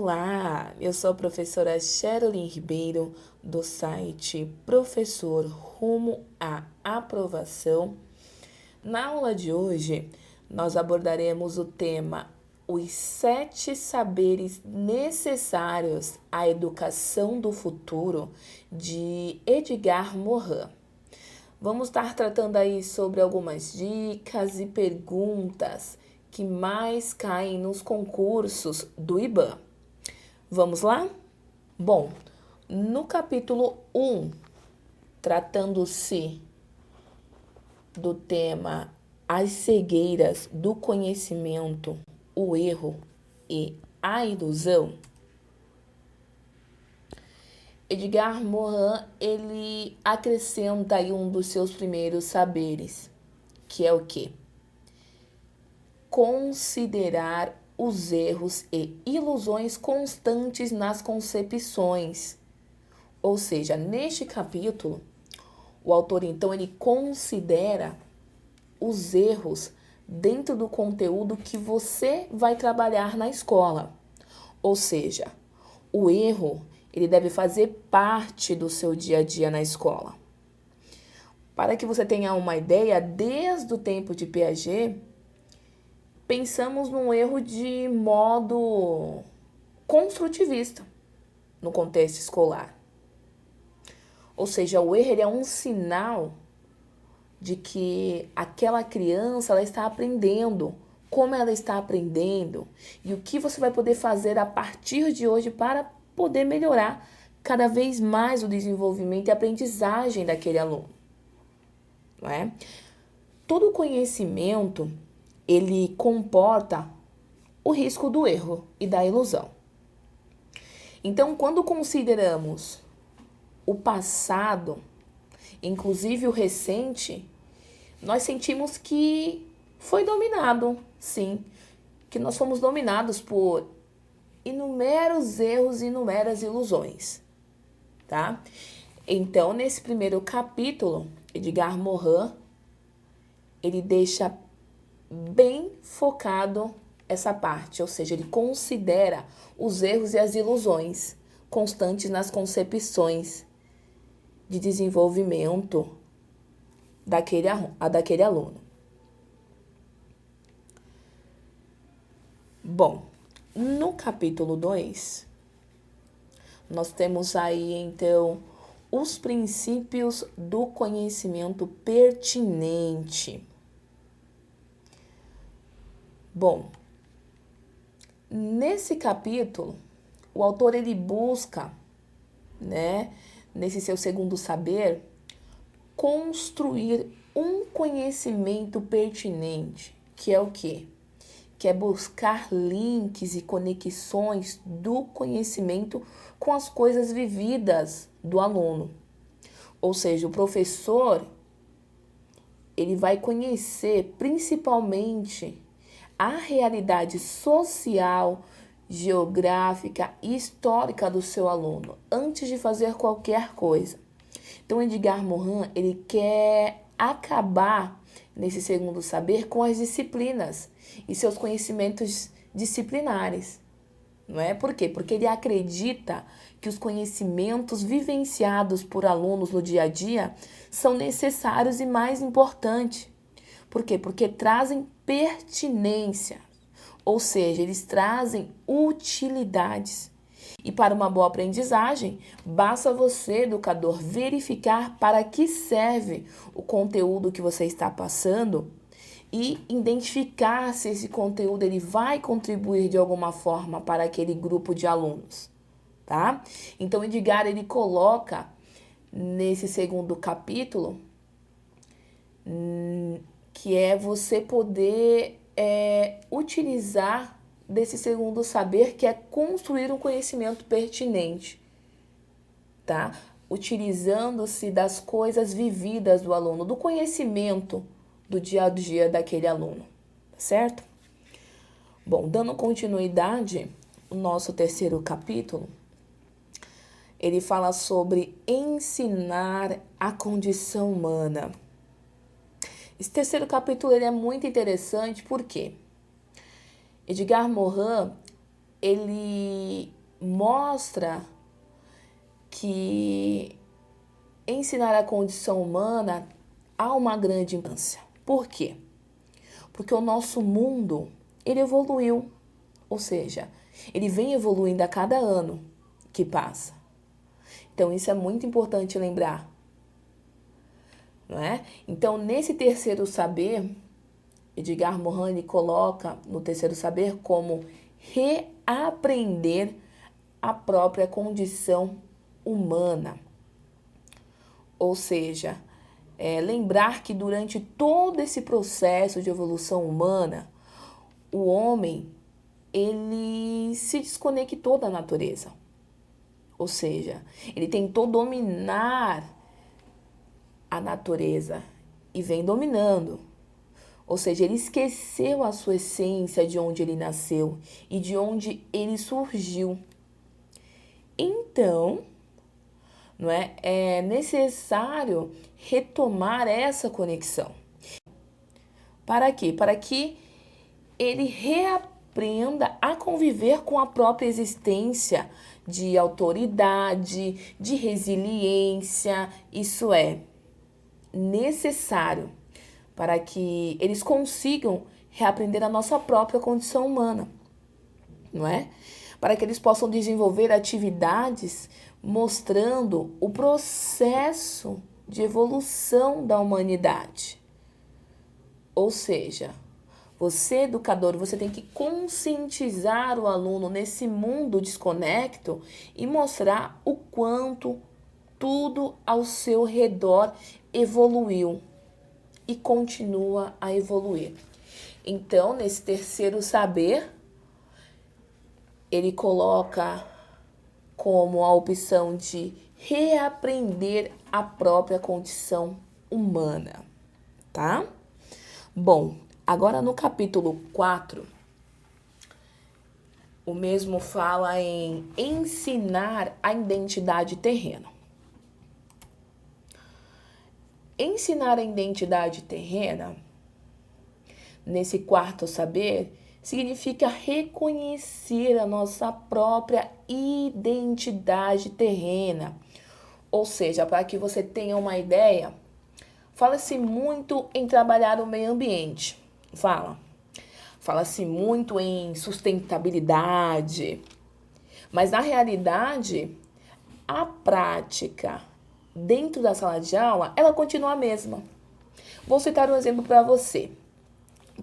Olá, eu sou a professora Sherilyn Ribeiro, do site Professor Rumo à Aprovação. Na aula de hoje, nós abordaremos o tema Os 7 saberes necessários à educação do futuro, de Edgar Morin. Vamos estar tratando aí sobre algumas dicas e perguntas que mais caem nos concursos do IBAN. Vamos lá? Bom, no capítulo 1, tratando-se do tema As cegueiras do conhecimento, o erro e a ilusão, Edgar Morin, ele acrescenta aí um dos seus primeiros saberes, que é o quê? Considerar os erros e ilusões constantes nas concepções. Ou seja, neste capítulo, o autor então ele considera os erros dentro do conteúdo que você vai trabalhar na escola. Ou seja, o erro ele deve fazer parte do seu dia a dia na escola. Para que você tenha uma ideia, desde o tempo de Piaget, pensamos num erro de modo construtivista no contexto escolar. Ou seja, o erro ele é um sinal de que aquela criança ela está aprendendo, como ela está aprendendo e o que você vai poder fazer a partir de hoje para poder melhorar cada vez mais o desenvolvimento e a aprendizagem daquele aluno. Não é? Todo conhecimento ele comporta o risco do erro e da ilusão. Então, quando consideramos o passado, inclusive o recente, nós sentimos que foi dominado, sim, que nós fomos dominados por inúmeros erros e inúmeras ilusões, tá? Então, nesse primeiro capítulo, Edgar Morin, ele deixa bem focado essa parte, ou seja, ele considera os erros e as ilusões constantes nas concepções de desenvolvimento daquele aluno. Bom, no capítulo 2, nós temos aí então os princípios do conhecimento pertinente. Bom, nesse capítulo, o autor ele busca, nesse seu segundo saber, construir um conhecimento pertinente, que é o quê? Que é buscar links e conexões do conhecimento com as coisas vividas do aluno. Ou seja, o professor, ele vai conhecer principalmente a realidade social, geográfica e histórica do seu aluno, antes de fazer qualquer coisa. Então, Edgar Morin, ele quer acabar, nesse segundo saber, com as disciplinas e seus conhecimentos disciplinares. Não é? Por quê? Porque ele acredita que os conhecimentos vivenciados por alunos no dia a dia são necessários e mais importantes. Por quê? Porque trazem pertinência, ou seja, eles trazem utilidades. E para uma boa aprendizagem, basta você, educador, verificar para que serve o conteúdo que você está passando e identificar se esse conteúdo ele vai contribuir de alguma forma para aquele grupo de alunos, tá? Então, Edgar, ele coloca nesse segundo capítulo que é você poder utilizar desse segundo saber, que é construir um conhecimento pertinente, tá? Utilizando-se das coisas vividas do aluno, do conhecimento do dia a dia daquele aluno, tá certo? Bom, dando continuidade, o nosso terceiro capítulo, ele fala sobre ensinar a condição humana. Esse terceiro capítulo ele é muito interessante, por quê? Edgar Morin, ele mostra que ensinar a condição humana há uma grande importância. Por quê? Porque o nosso mundo, ele evoluiu, ou seja, ele vem evoluindo a cada ano que passa. Então, isso é muito importante lembrar, não é? Então, nesse terceiro saber, Edgar Morin coloca no terceiro saber como reaprender a própria condição humana. Ou seja, lembrar que durante todo esse processo de evolução humana, o homem, ele se desconectou da natureza. Ou seja, ele tentou dominar a natureza e vem dominando. Ou seja, ele esqueceu a sua essência, de onde ele nasceu e de onde ele surgiu. Então, não é necessário retomar essa conexão. Para quê? Para que ele reaprenda a conviver com a própria existência de autoridade, de resiliência. Isso é necessário para que eles consigam reaprender a nossa própria condição humana, não é? Para que eles possam desenvolver atividades mostrando o processo de evolução da humanidade. Ou seja, você, educador, você tem que conscientizar o aluno nesse mundo desconecto e mostrar o quanto tudo ao seu redor evoluiu e continua a evoluir. Então, nesse terceiro saber, ele coloca como a opção de reaprender a própria condição humana, tá? Bom, agora no capítulo 4, o mesmo fala em ensinar a identidade terrena. Ensinar a identidade terrena, nesse quarto saber, significa reconhecer a nossa própria identidade terrena. Ou seja, para que você tenha uma ideia, fala-se muito em trabalhar o meio ambiente. Fala-se muito em sustentabilidade. Mas, na realidade, a prática dentro da sala de aula, ela continua a mesma. Vou citar um exemplo para você.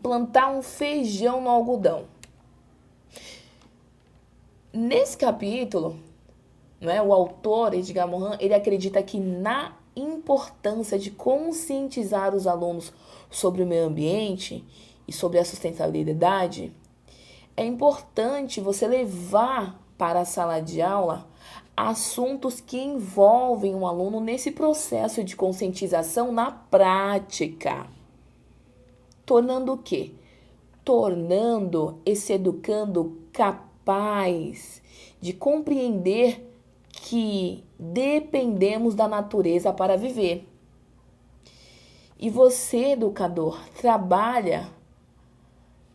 Plantar um feijão no algodão. Nesse capítulo, o autor, Edgar Morin, ele acredita que na importância de conscientizar os alunos sobre o meio ambiente e sobre a sustentabilidade, é importante você levar para a sala de aula assuntos que envolvem o aluno nesse processo de conscientização na prática. Tornando o quê? Tornando esse educando capaz de compreender que dependemos da natureza para viver. E você, educador, trabalha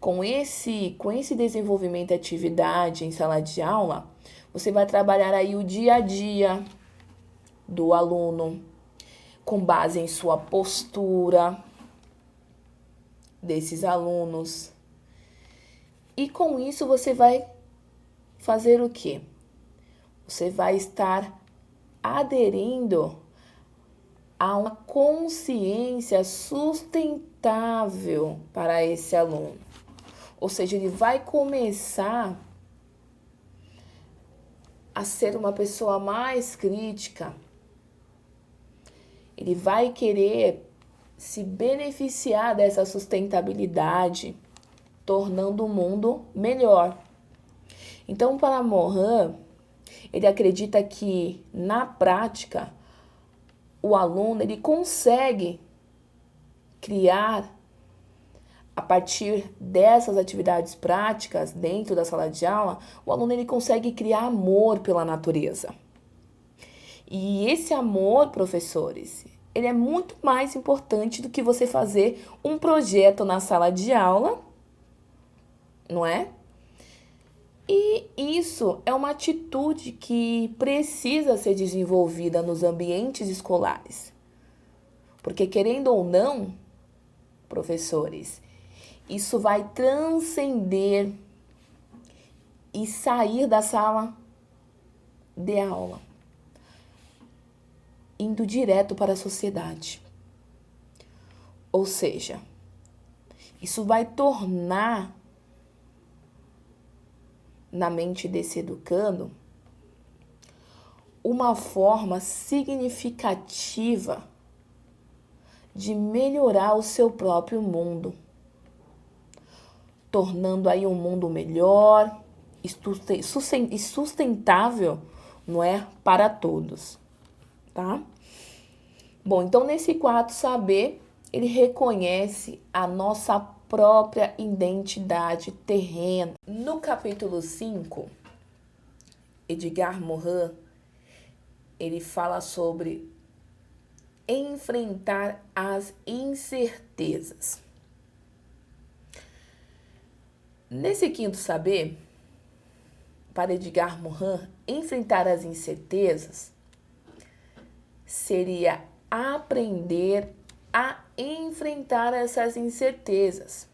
com esse desenvolvimento de atividade em sala de aula, você vai trabalhar aí o dia a dia do aluno, com base em sua postura desses alunos. E com isso você vai fazer o quê? Você vai estar aderindo a uma consciência sustentável para esse aluno. Ou seja, ele vai começar a ser uma pessoa mais crítica. Ele vai querer se beneficiar dessa sustentabilidade, tornando o mundo melhor. Então, para Morin, ele acredita que, na prática, o aluno ele consegue criar, a partir dessas atividades práticas dentro da sala de aula, o aluno ele consegue criar amor pela natureza. E esse amor, professores, ele é muito mais importante do que você fazer um projeto na sala de aula, não é? E isso é uma atitude que precisa ser desenvolvida nos ambientes escolares. Porque, querendo ou não, professores, isso vai transcender e sair da sala de aula, indo direto para a sociedade. Ou seja, isso vai tornar na mente desse educando uma forma significativa de melhorar o seu próprio mundo, tornando aí um mundo melhor e sustentável, não é, para todos, tá? Bom, então nesse quadro saber, ele reconhece a nossa própria identidade terrena. No capítulo 5, Edgar Morin, ele fala sobre enfrentar as incertezas. Nesse quinto saber, para Edgar Morin, enfrentar as incertezas seria aprender a enfrentar essas incertezas.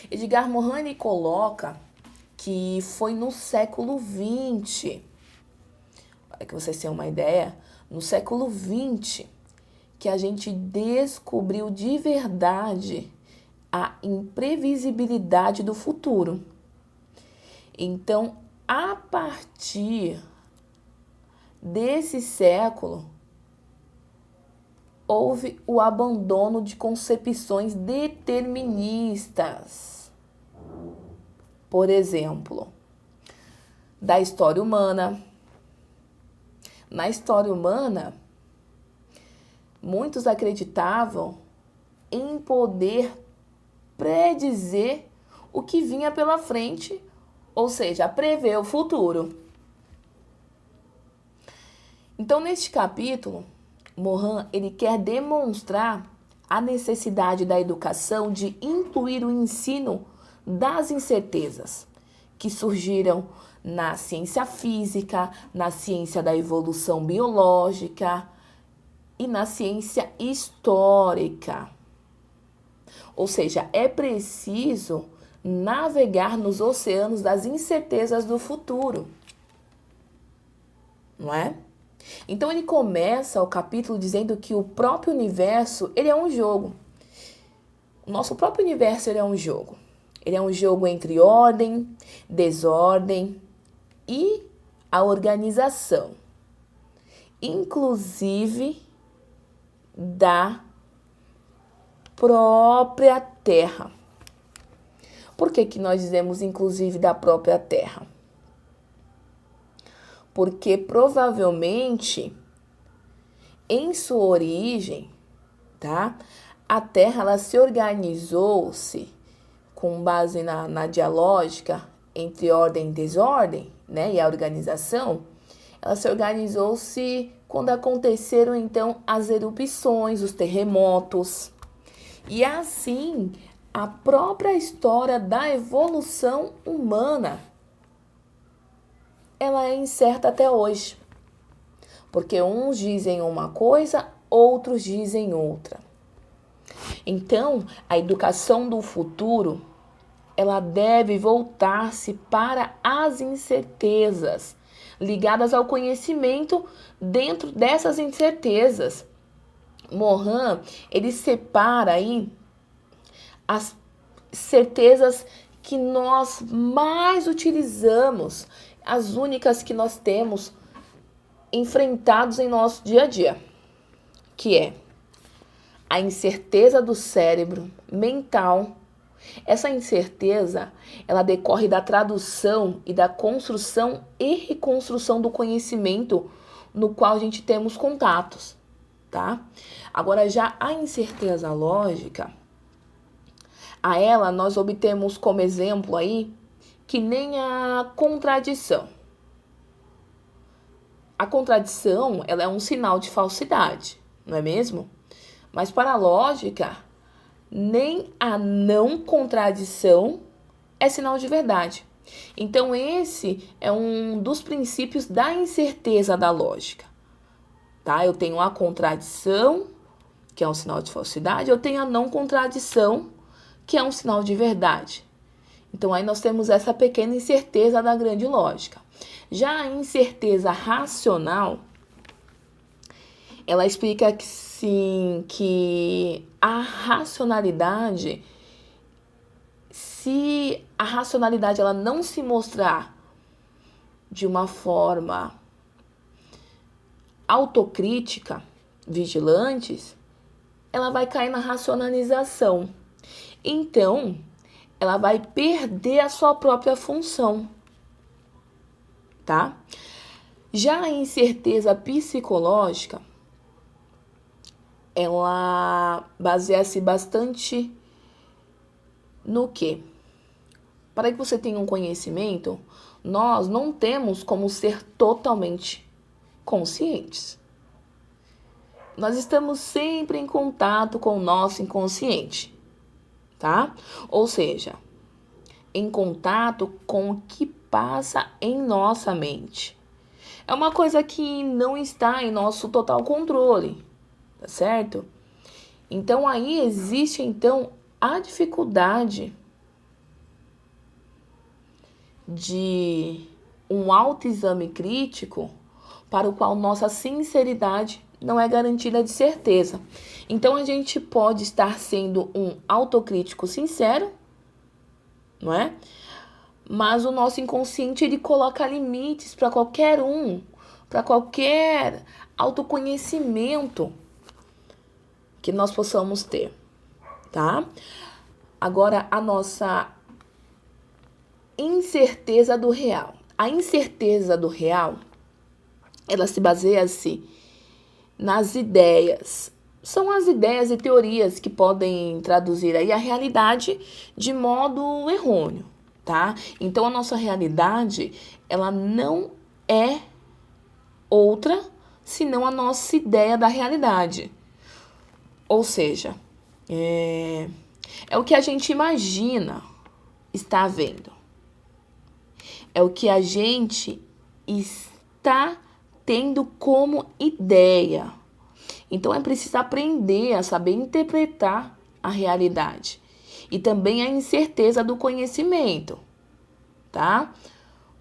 Edgar Morin coloca que foi no século XX, para que vocês tenham uma ideia, no século XX, que a gente descobriu de verdade a imprevisibilidade do futuro. Então, a partir desse século, houve o abandono de concepções deterministas. Por exemplo, da história humana. Na história humana, muitos acreditavam em poder predizer o que vinha pela frente, ou seja, prever o futuro. Então, neste capítulo, Morin, ele quer demonstrar a necessidade da educação de incluir o ensino das incertezas que surgiram na ciência física, na ciência da evolução biológica e na ciência histórica. Ou seja, é preciso navegar nos oceanos das incertezas do futuro, não é? Então ele começa o capítulo dizendo que o próprio universo, ele é um jogo. O nosso próprio universo, ele é um jogo. Ele é um jogo entre ordem, desordem e a organização, inclusive da própria Terra. Por que nós dizemos inclusive da própria Terra? Porque provavelmente, em sua origem, tá? A Terra, ela se organizou-se com base na dialógica entre ordem e desordem, né? E a organização, ela se organizou-se quando aconteceram, então, as erupções, os terremotos. E assim, a própria história da evolução humana, ela é incerta até hoje. Porque uns dizem uma coisa, outros dizem outra. Então, a educação do futuro, ela deve voltar-se para as incertezas, ligadas ao conhecimento dentro dessas incertezas. Morin, ele separa aí as certezas que nós mais utilizamos, as únicas que nós temos enfrentados em nosso dia a dia, que é a incerteza do cérebro mental. Essa incerteza, ela decorre da tradução e da construção e reconstrução do conhecimento no qual a gente temos contatos, tá? Agora, já a incerteza lógica, a ela nós obtemos como exemplo aí que nem a contradição. A contradição, ela é um sinal de falsidade, não é mesmo? Mas para a lógica, nem a não contradição é sinal de verdade. Então, esse é um dos princípios da incerteza da lógica, tá? Eu tenho a contradição, que é um sinal de falsidade, eu tenho a não contradição, que é um sinal de verdade. Então, aí nós temos essa pequena incerteza da grande lógica. Já a incerteza racional, ela explica que sim, que a racionalidade, se a racionalidade ela não se mostrar de uma forma autocrítica, vigilantes, ela vai cair na racionalização. Então, ela vai perder a sua própria função, tá? Já a incerteza psicológica, ela baseia-se bastante no quê? Para que você tenha um conhecimento, nós não temos como ser totalmente conscientes. Nós estamos sempre em contato com o nosso inconsciente, tá? Ou seja, em contato com o que passa em nossa mente. É uma coisa que não está em nosso total controle, tá certo? Então aí existe então a dificuldade de um autoexame crítico para o qual nossa sinceridade não é garantida de certeza. Então a gente pode estar sendo um autocrítico sincero, não é? Mas o nosso inconsciente ele coloca limites para qualquer autoconhecimento que nós possamos ter, tá? Agora a nossa incerteza do real. A incerteza do real, ela se baseia-se nas ideias. São as ideias e teorias que podem traduzir aí a realidade de modo errôneo, tá? Então, a nossa realidade, ela não é outra senão a nossa ideia da realidade. Ou seja, é o que a gente imagina estar vendo. É o que a gente está tendo como ideia. Então, é preciso aprender a saber interpretar a realidade. E também a incerteza do conhecimento, tá?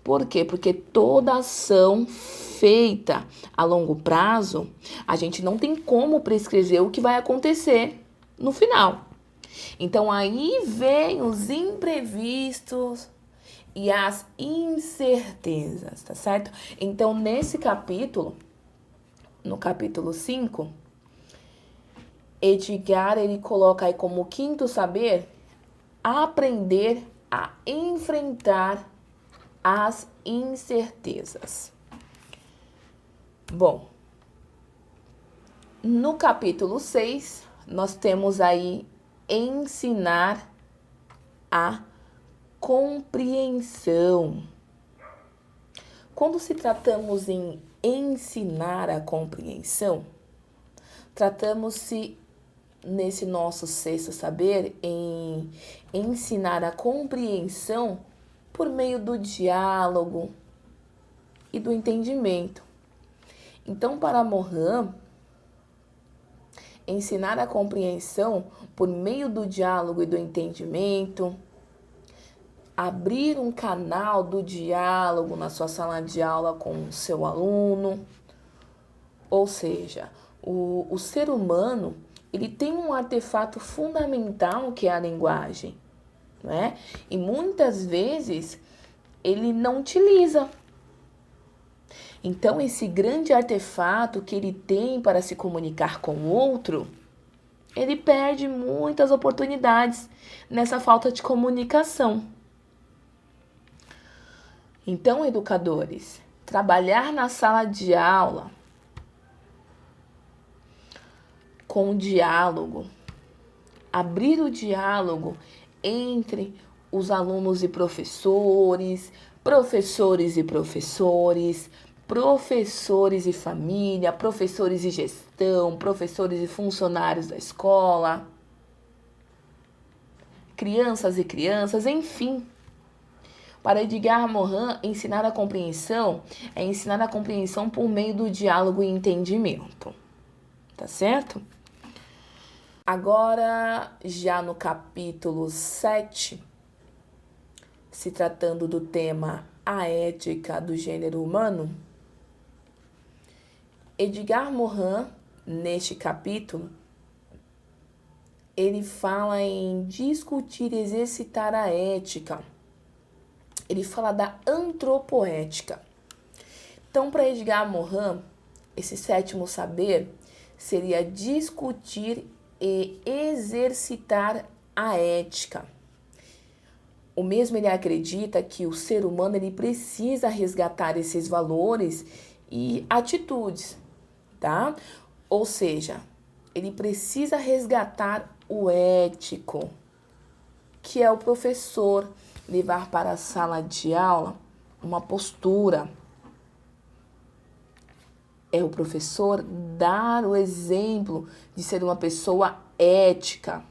Por quê? Porque toda ação feita a longo prazo, a gente não tem como prescrever o que vai acontecer no final. Então, aí vem os imprevistos e as incertezas, tá certo? Então, nesse capítulo, no capítulo 5, Edgar, ele coloca aí como quinto saber, aprender a enfrentar as incertezas. Bom, no capítulo 6, nós temos aí ensinar a compreensão. Quando se tratamos em ensinar a compreensão, tratamos-se nesse nosso sexto saber em ensinar a compreensão por meio do diálogo e do entendimento. Então, para Mohan, ensinar a compreensão por meio do diálogo e do entendimento, abrir um canal do diálogo na sua sala de aula com o seu aluno. Ou seja, o ser humano, ele tem um artefato fundamental que é a linguagem, né? E muitas vezes ele não utiliza. Então, esse grande artefato que ele tem para se comunicar com o outro, ele perde muitas oportunidades nessa falta de comunicação. Então, educadores, trabalhar na sala de aula com o diálogo, abrir o diálogo entre os alunos e professores, professores e professores, professores e família, professores e gestão, professores e funcionários da escola, crianças e crianças, enfim. Para Edgar Morin, ensinar a compreensão é ensinar a compreensão por meio do diálogo e entendimento. Tá certo? Agora, já no capítulo 7, se tratando do tema A Ética do Gênero Humano, Edgar Morin, neste capítulo, ele fala em discutir e exercitar a ética. Ele fala da antropoética. Então, para Edgar Morin, esse sétimo saber seria discutir e exercitar a ética. O mesmo ele acredita que o ser humano ele precisa resgatar esses valores e atitudes, tá? Ou seja, ele precisa resgatar o ético, que é o professor levar para a sala de aula uma postura. É o professor dar o exemplo de ser uma pessoa ética.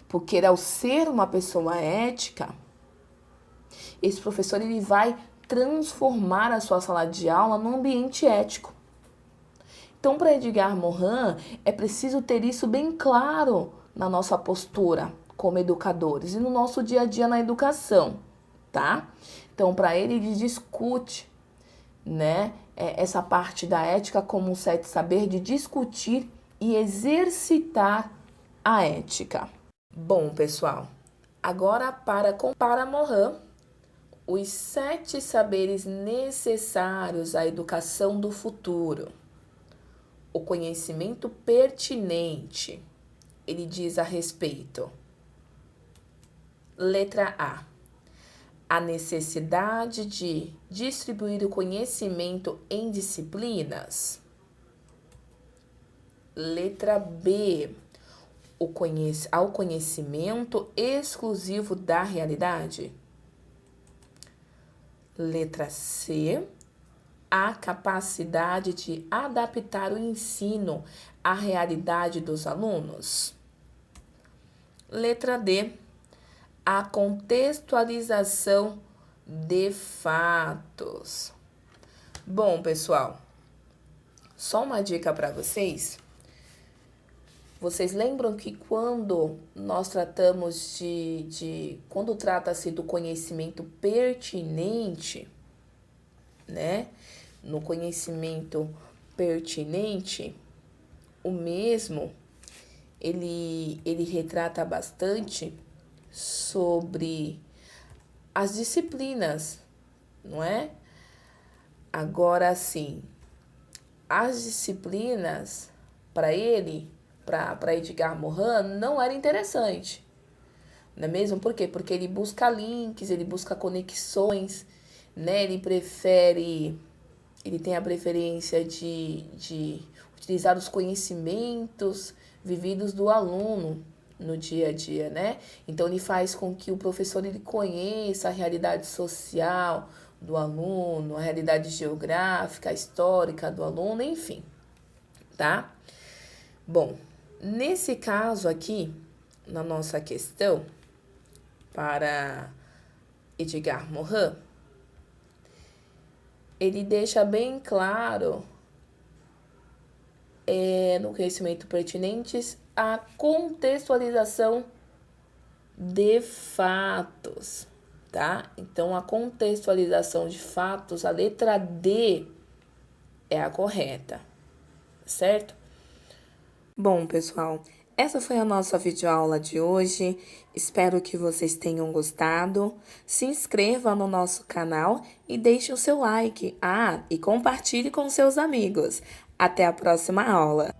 Porque ao ser uma pessoa ética, esse professor ele vai transformar a sua sala de aula num ambiente ético. Então, para Edgar Morin, é preciso ter isso bem claro na nossa postura como educadores e no nosso dia a dia na educação, tá? Então, para ele discute, né, essa parte da ética como um certo saber de discutir e exercitar a ética. Bom, pessoal, agora para Morin, os 7 saberes necessários à educação do futuro. O conhecimento pertinente, ele diz a respeito. Letra A. A necessidade de distribuir o conhecimento em disciplinas. Letra B. Ao conhecimento exclusivo da realidade. Letra C. A capacidade de adaptar o ensino à realidade dos alunos. Letra D. A contextualização de fatos. Bom, pessoal, só uma dica para vocês. Vocês lembram que quando nós tratamos quando trata-se do conhecimento pertinente, né? No conhecimento pertinente, o mesmo, ele retrata bastante sobre as disciplinas, não é? Agora, sim, as disciplinas, para Edgar Morin, não era interessante, não é mesmo? Por quê? Porque ele busca links, ele busca conexões, né? Ele tem a preferência de utilizar os conhecimentos vividos do aluno no dia a dia, né? Então, ele faz com que o professor ele conheça a realidade social do aluno, a realidade geográfica, histórica do aluno, enfim, tá? Bom, nesse caso aqui, na nossa questão, para Edgar Morin, ele deixa bem claro, no conhecimento pertinentes, a contextualização de fatos, tá? Então, a contextualização de fatos, a letra D é a correta, certo? Bom, pessoal, essa foi a nossa videoaula de hoje. Espero que vocês tenham gostado. Se inscreva no nosso canal e deixe o seu like. E compartilhe com seus amigos. Até a próxima aula!